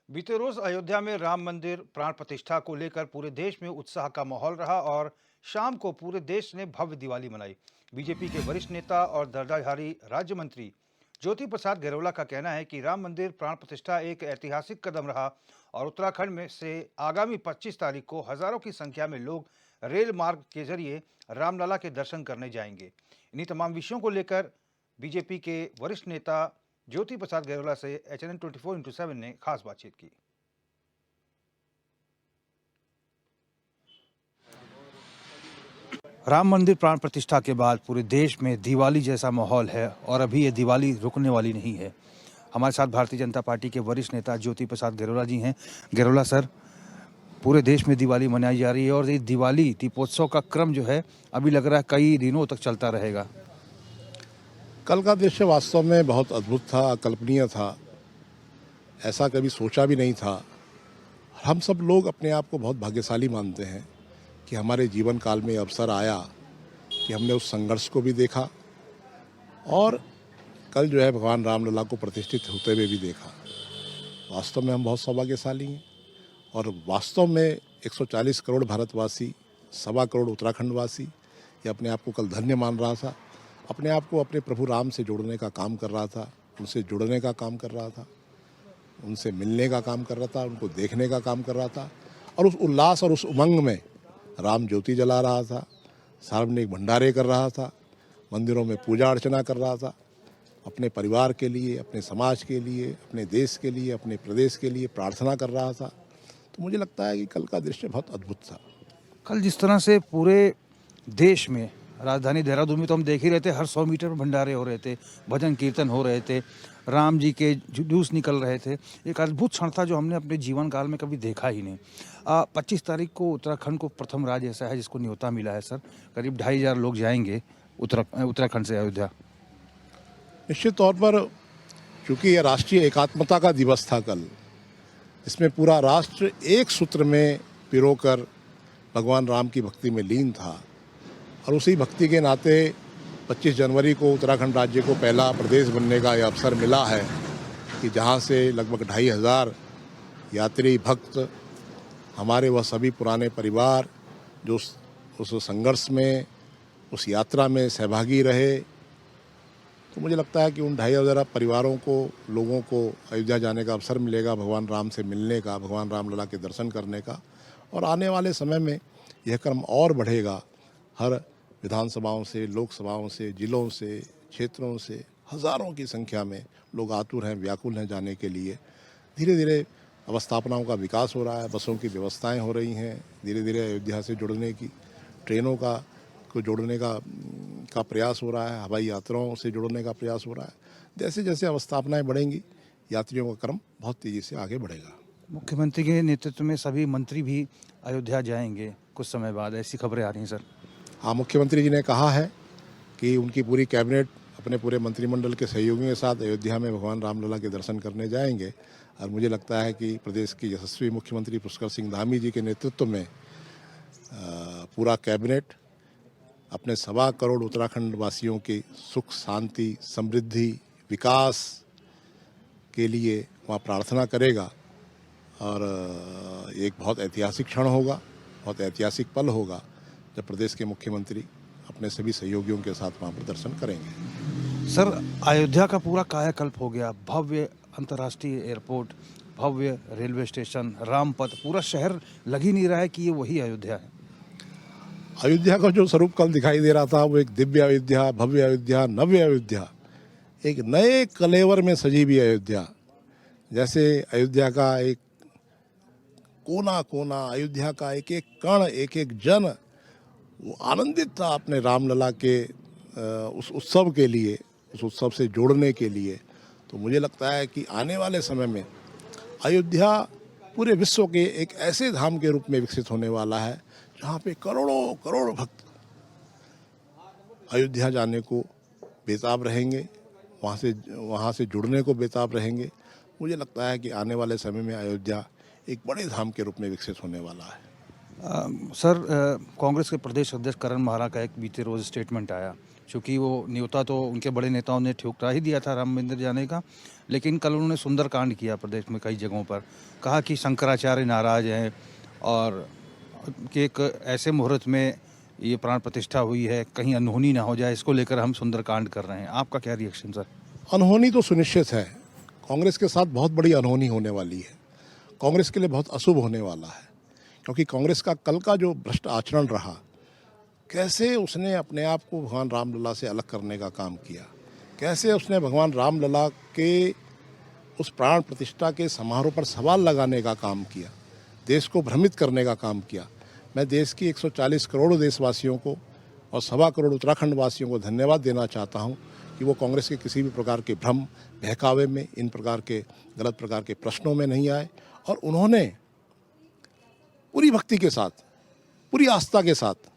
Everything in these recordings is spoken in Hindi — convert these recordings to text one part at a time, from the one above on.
बीते रोज अयोध्या में राम मंदिर प्राण प्रतिष्ठा को लेकर पूरे देश में उत्साह का माहौल रहा और शाम को पूरे देश ने भव्य दिवाली मनाई। बीजेपी के वरिष्ठ नेता और दर्जाधारी राज्य मंत्री ज्योति प्रसाद गैरोला का कहना है कि राम मंदिर प्राण प्रतिष्ठा एक ऐतिहासिक कदम रहा और उत्तराखंड में से आगामी 25 तारीख को हजारों की संख्या में लोग रेल मार्ग के जरिए रामलला के दर्शन करने जाएंगे। इन्हीं तमाम विषयों को लेकर बीजेपी के वरिष्ठ नेता ज्योति प्रसाद गैरोला से HNN 24x7 ने खास बातचीत की। राम मंदिर प्राण प्रतिष्ठा के बाद पूरे देश में दिवाली जैसा माहौल है और अभी ये दिवाली रुकने वाली नहीं है। हमारे साथ भारतीय जनता पार्टी के वरिष्ठ नेता ज्योति प्रसाद गैरोला जी हैं। गैरोला सर, पूरे देश में दिवाली मनाई जा रही है और ये दिवाली दीपोत्सव का क्रम जो है अभी लग रहा है कई दिनों तक चलता रहेगा। कल का दृश्य वास्तव में बहुत अद्भुत था, अकल्पनीय था। ऐसा कभी सोचा भी नहीं था। हम सब लोग अपने आप को बहुत भाग्यशाली मानते हैं कि हमारे जीवन काल में अवसर आया कि हमने उस संघर्ष को भी देखा और कल जो है भगवान रामलला को प्रतिष्ठित होते हुए भी देखा। वास्तव में हम बहुत सौभाग्यशाली हैं और वास्तव में 140 करोड़ भारतवासी, 1.25 करोड़ उत्तराखंडवासी ये अपने आप को कल धन्य मान रहा था। अपने आप को अपने प्रभु राम से जोड़ने का काम कर रहा था, उनसे जुड़ने का काम कर रहा था, उनसे मिलने का काम कर रहा था, उनको देखने का काम कर रहा था और उस उल्लास और उस उमंग में राम ज्योति जला रहा था, सार्वजनिक भंडारे कर रहा था, मंदिरों में पूजा अर्चना कर रहा था, अपने परिवार के लिए, अपने समाज के लिए, अपने देश के लिए, अपने प्रदेश के लिए प्रार्थना कर रहा था। तो मुझे लगता है कि कल का दृश्य बहुत अद्भुत था। कल जिस तरह से पूरे देश में, राजधानी देहरादून में तो हम देख ही रहे थे, हर 100 मीटर पर भंडारे हो रहे थे, भजन कीर्तन हो रहे थे, राम जी के जुलूस निकल रहे थे। एक अद्भुत क्षण था जो हमने अपने जीवन काल में कभी देखा ही नहीं। 25 तारीख को उत्तराखंड को प्रथम राज्य ऐसा है जिसको न्योता मिला है सर। करीब 2,500 लोग जाएंगे उत्तराखंड से अयोध्या। निश्चित तौर पर चूँकि यह राष्ट्रीय एकात्मता का दिवस था कल, इसमें पूरा राष्ट्र एक सूत्र में पिरोकर भगवान राम की भक्ति में लीन था और उसी भक्ति के नाते 25 जनवरी को उत्तराखंड राज्य को पहला प्रदेश बनने का यह अवसर मिला है कि जहां से लगभग 2,500 यात्री भक्त, हमारे वह सभी पुराने परिवार जो उस संघर्ष में, उस यात्रा में सहभागी रहे। तो मुझे लगता है कि उन 2,500 परिवारों को, लोगों को अयोध्या जाने का अवसर मिलेगा, भगवान राम से मिलने का, भगवान रामलला के दर्शन करने का। और आने वाले समय में यह क्रम और बढ़ेगा। हर विधानसभाओं से, लोकसभाओं से, जिलों से, क्षेत्रों से हज़ारों की संख्या में लोग आतुर हैं, व्याकुल हैं जाने के लिए। धीरे धीरे अवस्थापनाओं का विकास हो रहा है, बसों की व्यवस्थाएं हो रही हैं, धीरे धीरे अयोध्या से जुड़ने की, ट्रेनों को जोड़ने का प्रयास हो रहा है, हवाई यात्राओं से जुड़ने का प्रयास हो रहा है। जैसे जैसे अवस्थापनाएं बढ़ेंगी, यात्रियों का क्रम बहुत तेज़ी से आगे बढ़ेगा। मुख्यमंत्री के नेतृत्व में सभी मंत्री भी अयोध्या जाएंगे कुछ समय बाद, ऐसी खबरें आ रही हैं सर। हाँ, मुख्यमंत्री जी ने कहा है कि उनकी पूरी कैबिनेट अपने पूरे मंत्रिमंडल के सहयोगियों के साथ अयोध्या में भगवान रामलला के दर्शन करने जाएंगे और मुझे लगता है कि प्रदेश की यशस्वी मुख्यमंत्री पुष्कर सिंह धामी जी के नेतृत्व में पूरा कैबिनेट अपने 1.25 करोड़ उत्तराखंड वासियों की सुख, शांति, समृद्धि, विकास के लिए वहाँ प्रार्थना करेगा और एक बहुत ऐतिहासिक क्षण होगा, बहुत ऐतिहासिक पल होगा जब प्रदेश के मुख्यमंत्री अपने सभी सहयोगियों के साथ वहाँ पर दर्शन करेंगे। सर, अयोध्या का पूरा कायाकल्प हो गया। भव्य अंतर्राष्ट्रीय एयरपोर्ट, भव्य रेलवे स्टेशन, रामपथ, पूरा शहर लग ही नहीं रहा है कि ये वही अयोध्या है। अयोध्या का जो स्वरूप कल दिखाई दे रहा था वो एक दिव्य अयोध्या, भव्य अयोध्या, नव्य अयोध्या, एक नए कलेवर में सजी हुई अयोध्या। जैसे अयोध्या का एक कोना कोना, अयोध्या का एक एक कण, एक एक जन वो आनंदित था अपने रामलला के उस उत्सव के लिए, उस उत्सव से जोड़ने के लिए। तो मुझे लगता है कि आने वाले समय में अयोध्या पूरे विश्व के एक ऐसे धाम के रूप में विकसित होने वाला है जहाँ पे करोड़ों करोड़ भक्त अयोध्या जाने को बेताब रहेंगे, वहाँ से जुड़ने को बेताब रहेंगे। मुझे लगता है कि आने वाले समय में अयोध्या एक बड़े धाम के रूप में विकसित होने वाला है। सर, कांग्रेस के प्रदेश अध्यक्ष करण माहरा का एक बीते रोज स्टेटमेंट आया। चूँकि वो न्योता तो उनके बड़े नेताओं ने ठुकरा ही दिया था राम मंदिर जाने का, लेकिन कल उन्होंने सुंदरकांड किया प्रदेश में कई जगहों पर। कहा कि शंकराचार्य नाराज़ हैं और कि एक ऐसे मुहूर्त में ये प्राण प्रतिष्ठा हुई है, कहीं अनहोनी ना हो जाए, इसको लेकर हम सुंदरकांड कर रहे हैं। आपका क्या रिएक्शन सर? अनहोनी तो सुनिश्चित है। कांग्रेस के साथ बहुत बड़ी अनहोनी होने वाली है। कांग्रेस के लिए बहुत अशुभ होने वाला है, क्योंकि कांग्रेस का कल का जो भ्रष्ट आचरण रहा, कैसे उसने अपने आप को भगवान रामलला से अलग करने का काम किया, कैसे उसने भगवान रामलला के उस प्राण प्रतिष्ठा के समारोह पर सवाल लगाने का काम किया, देश को भ्रमित करने का काम किया। मैं देश की 140 करोड़ देशवासियों को और 1.25 करोड़ उत्तराखंड वासियों को धन्यवाद देना चाहता हूं कि वो कांग्रेस के किसी भी प्रकार के भ्रम बहकावे में, इन प्रकार के गलत प्रकार के प्रश्नों में नहीं आए और उन्होंने पूरी भक्ति के साथ, पूरी आस्था के साथ,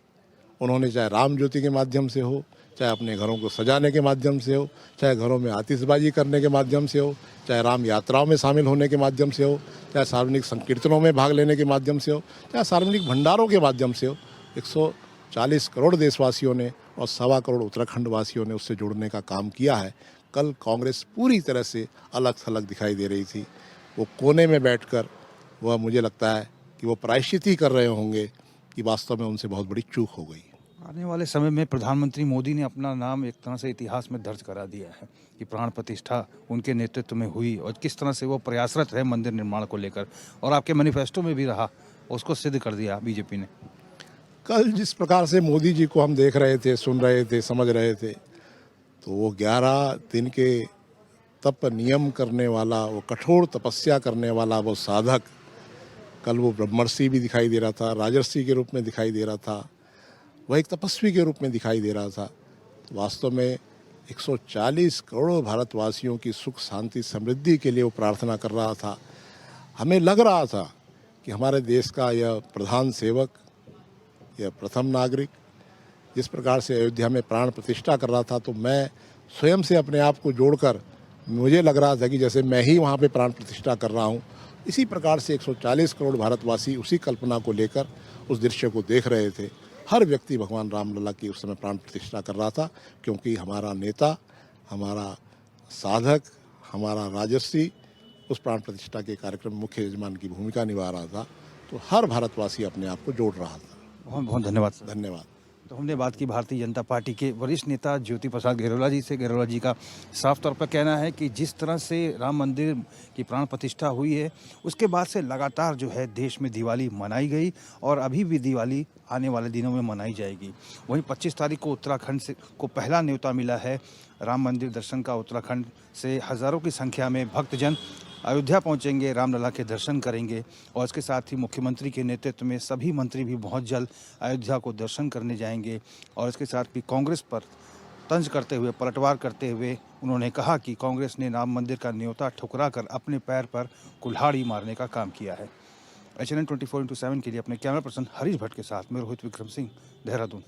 उन्होंने चाहे राम ज्योति के माध्यम से हो, चाहे अपने घरों को सजाने के माध्यम से हो, चाहे घरों में आतिशबाजी करने के माध्यम से हो, चाहे राम यात्राओं में शामिल होने के माध्यम से हो, चाहे सार्वजनिक संकीर्तनों में भाग लेने के माध्यम से हो, चाहे सार्वजनिक भंडारों के माध्यम से हो, 140 करोड़ देशवासियों ने और 1.25 करोड़ उत्तराखंड वासियों ने उससे जुड़ने का काम किया है। कल कांग्रेस पूरी तरह से अलग थलग दिखाई दे रही थी। वो कोने में बैठकर वह, मुझे लगता है कि वो प्रायश्चित ही कर रहे होंगे कि वास्तव में उनसे बहुत बड़ी चूक हो गई। आने वाले समय में प्रधानमंत्री मोदी ने अपना नाम एक तरह से इतिहास में दर्ज करा दिया है कि प्राण प्रतिष्ठा उनके नेतृत्व में हुई और किस तरह से वो प्रयासरत रहे मंदिर निर्माण को लेकर, और आपके मैनिफेस्टो में भी रहा, उसको सिद्ध कर दिया बीजेपी ने। कल जिस प्रकार से मोदी जी को हम देख रहे थे, सुन रहे थे, समझ रहे थे, तो वो 11 दिन के तप नियम करने वाला, वो कठोर तपस्या करने वाला वो साधक, कल वो ब्रह्मर्षि भी दिखाई दे रहा था, राजर्षि के रूप में दिखाई दे रहा था, वह एक तपस्वी के रूप में दिखाई दे रहा था। तो वास्तव में 140 करोड़ भारतवासियों की सुख शांति समृद्धि के लिए वो प्रार्थना कर रहा था। हमें लग रहा था कि हमारे देश का यह प्रधान सेवक, यह प्रथम नागरिक जिस प्रकार से अयोध्या में प्राण प्रतिष्ठा कर रहा था, तो मैं स्वयं से अपने आप को जोड़कर मुझे लग रहा था कि जैसे मैं ही वहाँ पे प्राण प्रतिष्ठा कर रहा हूँ। इसी प्रकार से 140 करोड़ भारतवासी उसी कल्पना को लेकर उस दृश्य को देख रहे थे। हर व्यक्ति भगवान रामलला की उस समय प्राण प्रतिष्ठा कर रहा था, क्योंकि हमारा नेता, हमारा साधक, हमारा राजर्षि उस प्राण प्रतिष्ठा के कार्यक्रम में मुख्य यजमान की भूमिका निभा रहा था। तो हर भारतवासी अपने आप को जोड़ रहा था। बहुत बहुत धन्यवाद सर। धन्यवाद। तो हमने बात की भारतीय जनता पार्टी के वरिष्ठ नेता ज्योति प्रसाद गैरोला जी से। गैरोला जी का साफ तौर पर कहना है कि जिस तरह से राम मंदिर की प्राण प्रतिष्ठा हुई है, उसके बाद से लगातार जो है देश में दिवाली मनाई गई और अभी भी दिवाली आने वाले दिनों में मनाई जाएगी। वहीं 25 तारीख को उत्तराखंड से को पहला न्योता मिला है राम मंदिर दर्शन का। उत्तराखंड से हज़ारों की संख्या में भक्तजन अयोध्या पहुंचेंगे, रामलला के दर्शन करेंगे और इसके साथ ही मुख्यमंत्री के नेतृत्व में सभी मंत्री भी बहुत जल्द अयोध्या को दर्शन करने जाएंगे। और इसके साथ भी कांग्रेस पर तंज करते हुए, पलटवार करते हुए उन्होंने कहा कि कांग्रेस ने राम मंदिर का न्योता ठुकरा कर अपने पैर पर कुल्हाड़ी मारने का काम किया है। HNN 24/7 के लिए अपने कैमरा पर्सन हरीश भट्ट के साथ मैं रोहित विक्रम सिंह, देहरादून।